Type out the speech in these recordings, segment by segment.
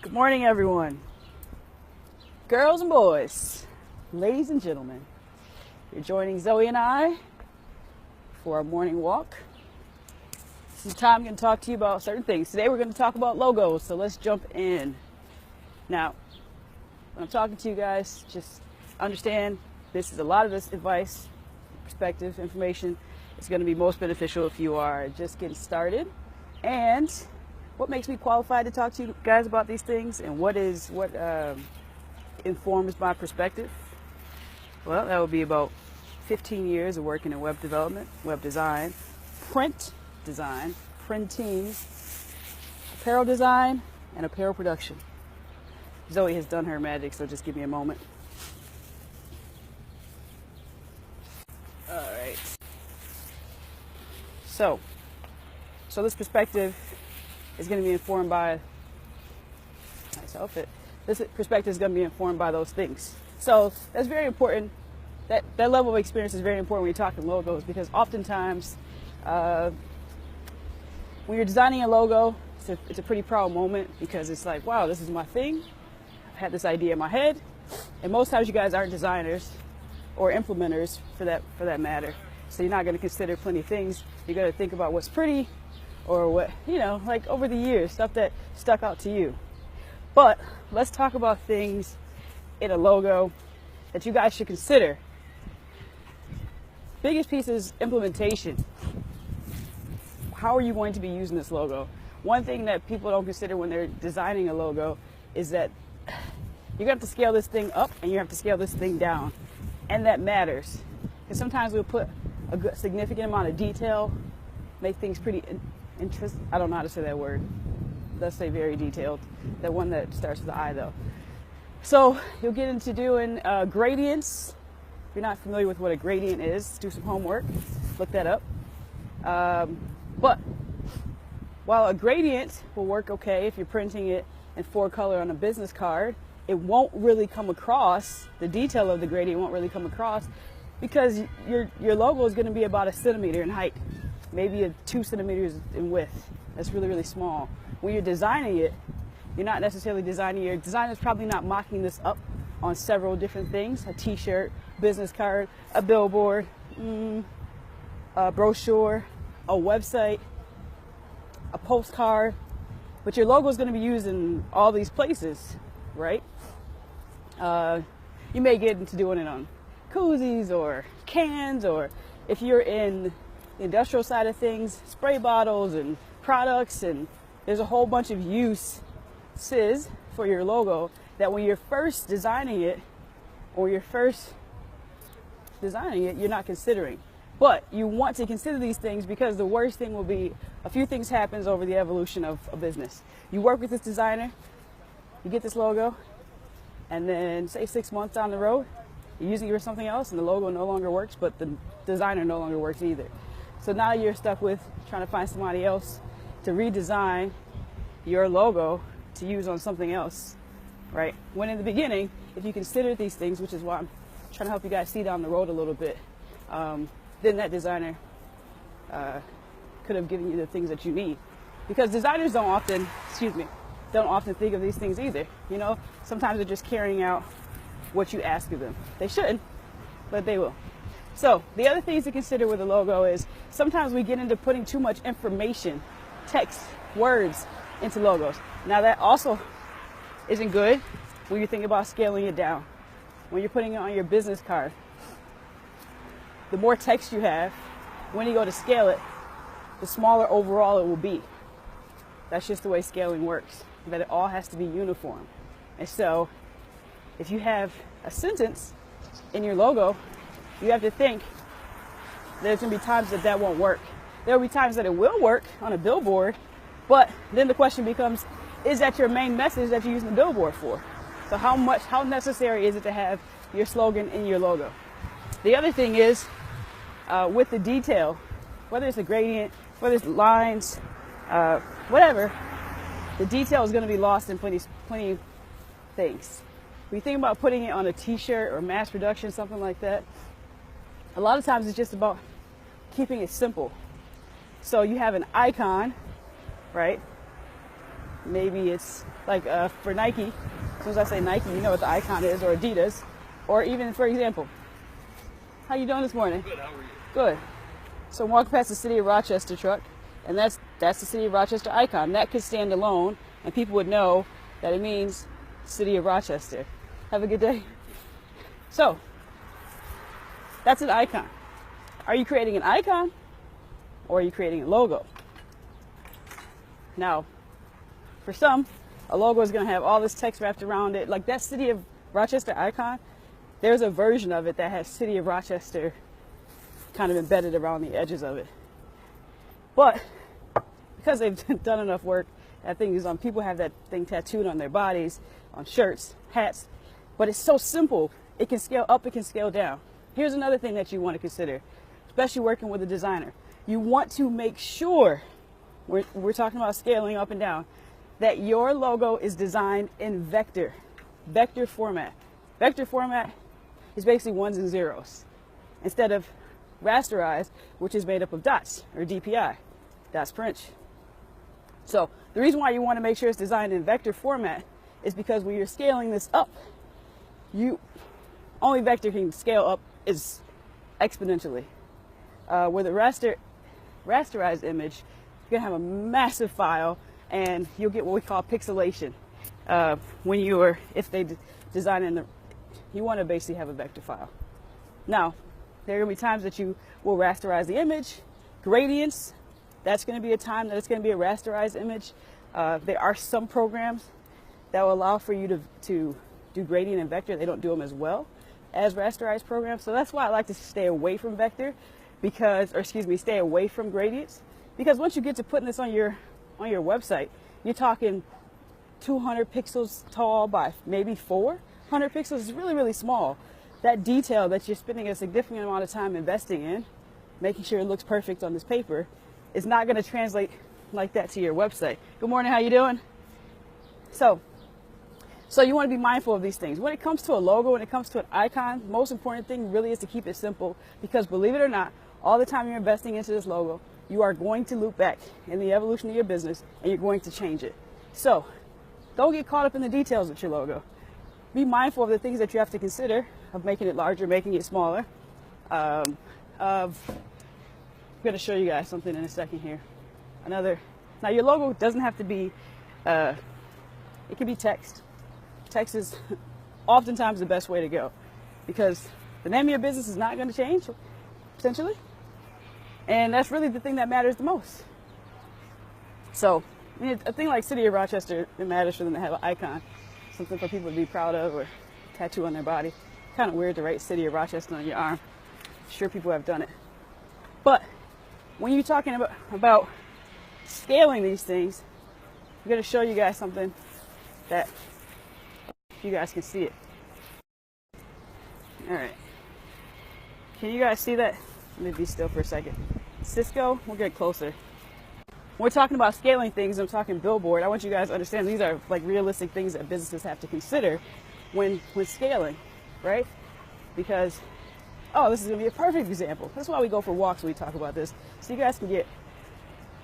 Good morning, everyone. Girls and boys, ladies and gentlemen. You're joining Zoey and I for our morning walk. This is the time I'm going to talk to you about certain things. Today we're going to talk about logos, so let's jump in. Now, when I'm talking to you guys, just understand a lot of this advice, perspective, information is going to be most beneficial if you are just getting started. And what makes me qualified to talk to you guys about these things, and what informs my perspective? Well, that would be about 15 years of working in web development, web design, printing, apparel design, and apparel production. Zoey has done her magic, so just give me a moment. All right. So this perspective is going to be informed by nice outfit. This perspective is going to be informed by those things. So that's very important. That level of experience is very important when you're talking logos, because oftentimes when you're designing a logo, it's a pretty proud moment, because it's like, wow, this is my thing. I had this idea in my head. And most times you guys aren't designers or implementers for that matter. So you're not going to consider plenty of things. You're going to think about what's pretty, or what, like over the years, stuff that stuck out to you. But let's talk about things in a logo that you guys should consider. Biggest piece is implementation. How are you going to be using this logo? One thing that people don't consider when they're designing a logo is that you have to scale this thing up and you have to scale this thing down. And that matters. Because sometimes we'll put a significant amount of detail, make things pretty interesting. I don't know how to say that word. Let's say very detailed. That one that starts with the I, though. So you'll get into doing gradients. If you're not familiar with what a gradient is, do some homework. Look that up. But while a gradient will work okay if you're printing it in 4-color on a business card, it won't really come across, the detail of the gradient won't really come across, because your logo is going to be about 1 centimeter in height, maybe 2 centimeters in width. That's really, really small. When you're designing it, you're not necessarily designing, your designer's probably not mocking this up on several different things: a t-shirt, business card, a billboard, a brochure, a website, a postcard. But your logo is going to be used in all these places, right? You may get into doing it on koozies or cans, or if you're in the industrial side of things, spray bottles and products, and there's a whole bunch of uses for your logo that when you're first designing it, you're not considering. But you want to consider these things, because the worst thing will be a few things happens over the evolution of a business. You work with this designer, you get this logo, and then say 6 months down the road, you're using it for something else and the logo no longer works, but the designer no longer works either. So now you're stuck with trying to find somebody else to redesign your logo to use on something else, right? When in the beginning, if you consider these things, which is why I'm trying to help you guys see down the road a little bit, then that designer could have given you the things that you need. Because designers don't often think of these things either. Sometimes they're just carrying out what you ask of them. They shouldn't, but they will. So the other things to consider with a logo is sometimes we get into putting too much information, text, words into logos. Now that also isn't good when you think about scaling it down. When you're putting it on your business card, the more text you have, when you go to scale it, the smaller overall it will be. That's just the way scaling works, that it all has to be uniform. And so if you have a sentence in your logo, you have to think there's going to be times that won't work. There will be times that it will work on a billboard, but then the question becomes, is that your main message that you're using the billboard for? So how necessary is it to have your slogan in your logo? The other thing is, with the detail, whether it's a gradient, whether it's lines, whatever, the detail is going to be lost in plenty of things. When you think about putting it on a t-shirt or mass production, something like that, a lot of times it's just about keeping it simple. So you have an icon, right? Maybe it's like for Nike. As soon as I say Nike, you know what the icon is, or Adidas, or even, for example, how you doing this morning? Good, how are you? Good. So I'm walking past the City of Rochester truck, and that's the City of Rochester icon. That could stand alone, and people would know that it means City of Rochester. Have a good day. So, that's an icon. Are you creating an icon, or are you creating a logo? Now, for some, a logo is going to have all this text wrapped around it. Like that City of Rochester icon, there's a version of it that has City of Rochester kind of embedded around the edges of it. But because they've done enough work, that thing is on, people have that thing tattooed on their bodies, on shirts, hats, but it's so simple. It can scale up, it can scale down. Here's another thing that you want to consider, especially working with a designer. You want to make sure, we're talking about scaling up and down, that your logo is designed in vector format. Vector format is basically ones and zeros, instead of rasterized, which is made up of dots, or DPI, dots per inch. So the reason why you want to make sure it's designed in vector format is because when you're scaling this up, only vector can scale up is exponentially. With a rasterized image, you're gonna have a massive file, and you'll get what we call pixelation. If they design you want to basically have a vector file. Now, there are going to be times that you will rasterize the image. Gradients, that's going to be a time that it's going to be a rasterized image. There are some programs that will allow for you to do gradient and vector. They don't do them as well as rasterized programs. So that's why I like to stay away from vector stay away from gradients. Because once you get to putting this on your website, you're talking 200 pixels tall by maybe 400 pixels. Is really, really small. That detail that you're spending a significant amount of time investing in, making sure it looks perfect on this paper, is not going to translate like that to your website. Good morning, how you doing? So you want to be mindful of these things. When it comes to a logo, when it comes to an icon, the most important thing really is to keep it simple, because believe it or not, all the time you're investing into this logo, you are going to loop back in the evolution of your business, and you're going to change it. So don't get caught up in the details with your logo. Be mindful of the things that you have to consider, of making it larger, making it smaller. I'm going to show you guys something in a second here. Now your logo doesn't have to be, it can be text. Text is oftentimes the best way to go, because the name of your business is not going to change, potentially. And that's really the thing that matters the most. So, a thing like City of Rochester, it matters for them to have an icon, something for people to be proud of, or tattoo on their body. Kind of weird to write City of Rochester on your arm. I'm sure people have done it. But when you're talking about scaling these things, I'm going to show you guys something that you guys can see it. All right. Can you guys see that? Let me be still for a second. Cisco, we'll get closer. When we're talking about scaling things, I'm talking billboard. I want you guys to understand these are like realistic things that businesses have to consider when scaling, right? Because, this is going to be a perfect example. That's why we go for walks when we talk about this. So you guys can get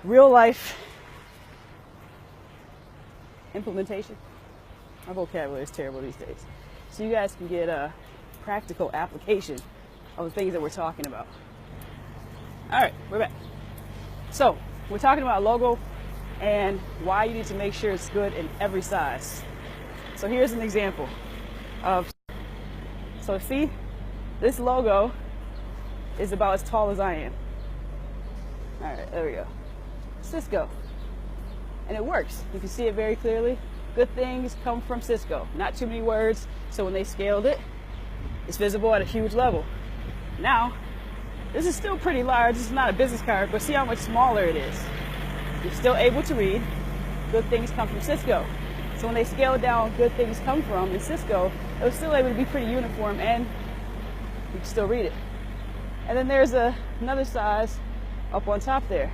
real life implementation. My vocabulary is terrible these days. So you guys can get a practical application of the things that we're talking about. All right, we're back. So we're talking about logo and why you need to make sure it's good in every size. So here's an example of, so see, this logo is about as tall as I am. All right, there we go. Cisco. And it works. You can see it very clearly. Good things come from Cisco. Not too many words, so when they scaled it, it's visible at a huge level. Now, this is still pretty large. This is not a business card, but see how much smaller it is. You're still able to read. Good things come from Cisco. So when they scaled down good things come from in Cisco, it was still able to be pretty uniform, and you can still read it. And then there's another size up on top there.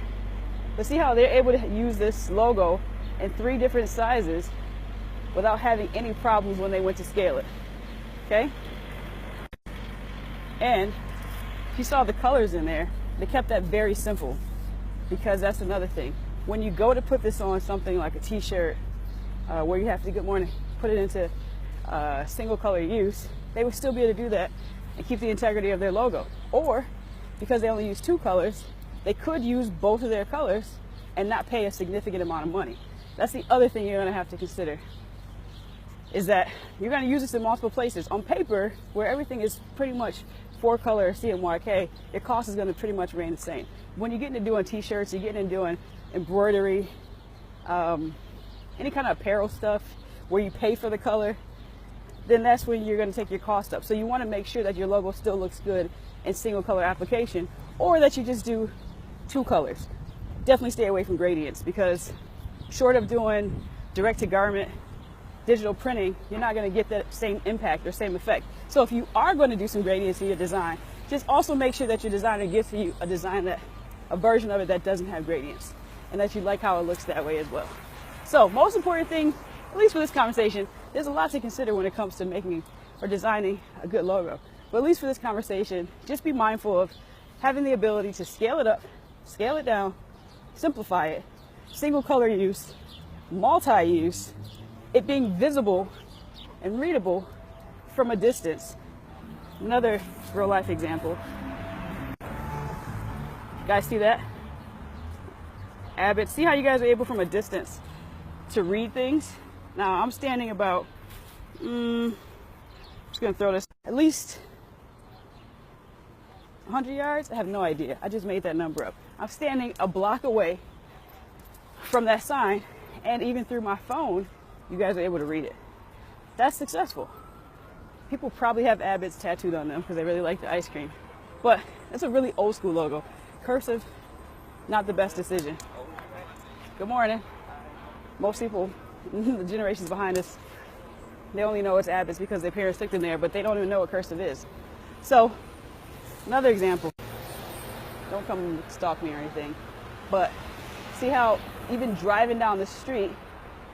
But see how they're able to use this logo in 3 different sizes without having any problems when they went to scale it. Okay? And if you saw the colors in there, they kept that very simple, because that's another thing. When you go to put this on something like a t-shirt where you have to, good morning, put it into single color use, they would still be able to do that and keep the integrity of their logo. Or because they only use 2 colors, they could use both of their colors and not pay a significant amount of money. That's the other thing you're going to have to consider, is that you're going to use this in multiple places. On paper, where everything is pretty much 4-color CMYK, your cost is going to pretty much remain the same. When you get into doing t-shirts, you're getting into doing embroidery, any kind of apparel stuff where you pay for the color, then that's when you're going to take your cost up. So you want to make sure that your logo still looks good in single color application, or that you just do 2 colors. Definitely stay away from gradients, because short of doing direct to garment digital printing, you're not going to get that same impact or same effect. So if you are going to do some gradients in your design, just also make sure that your designer gives you a version of it that doesn't have gradients, and that you like how it looks that way as well. So most important thing, at least for this conversation, there's a lot to consider when it comes to making or designing a good logo. But at least for this conversation, just be mindful of having the ability to scale it up, scale it down, simplify it, single color use, multi-use, it being visible and readable from a distance. Another real life example. Guys, see that? Abbott, see how you guys are able from a distance to read things? Now I'm standing about, I'm just gonna throw this, at least 100 yards? I have no idea. I just made that number up. I'm standing a block away from that sign, and even through my phone, you guys are able to read it. That's successful. People probably have Abbott's tattooed on them because they really like the ice cream. But it's a really old school logo. Cursive, not the best decision. Good morning. Most people, the generations behind us, they only know it's Abbott's because their parents took them there, but they don't even know what cursive is. So, another example. Don't come stalk me or anything, but see how even driving down the street,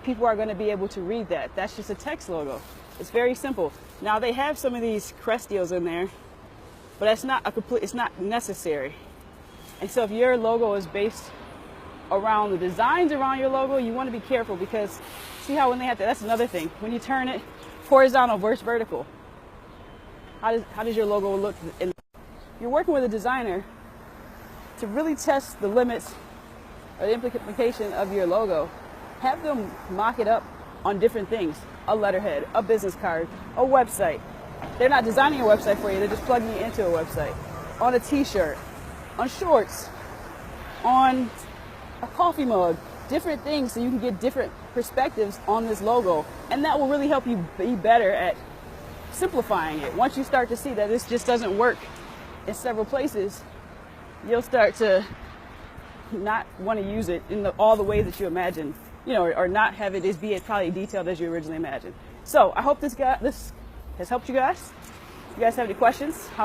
people are going to be able to read that. That's just a text logo. It's very simple. Now they have some of these crest deals in there, but that's not it's not necessary. And so if your logo is based around the designs around your logo, you want to be careful, because see how when they have that's another thing. When you turn it horizontal versus vertical, how does your logo look? You're working with a designer to really test the limits or the implication of your logo. Have them mock it up on different things: a letterhead, a business card, a website. They're not designing a website for you, they're just plugging it into a website. On a t-shirt, on shorts, on a coffee mug, different things, so you can get different perspectives on this logo. And that will really help you be better at simplifying it. Once you start to see that this just doesn't work in several places, you'll start to not want to use it in all the ways that you imagine, or not have it as probably detailed as you originally imagined. So I hope this has helped you guys. If you guys have any questions, holla.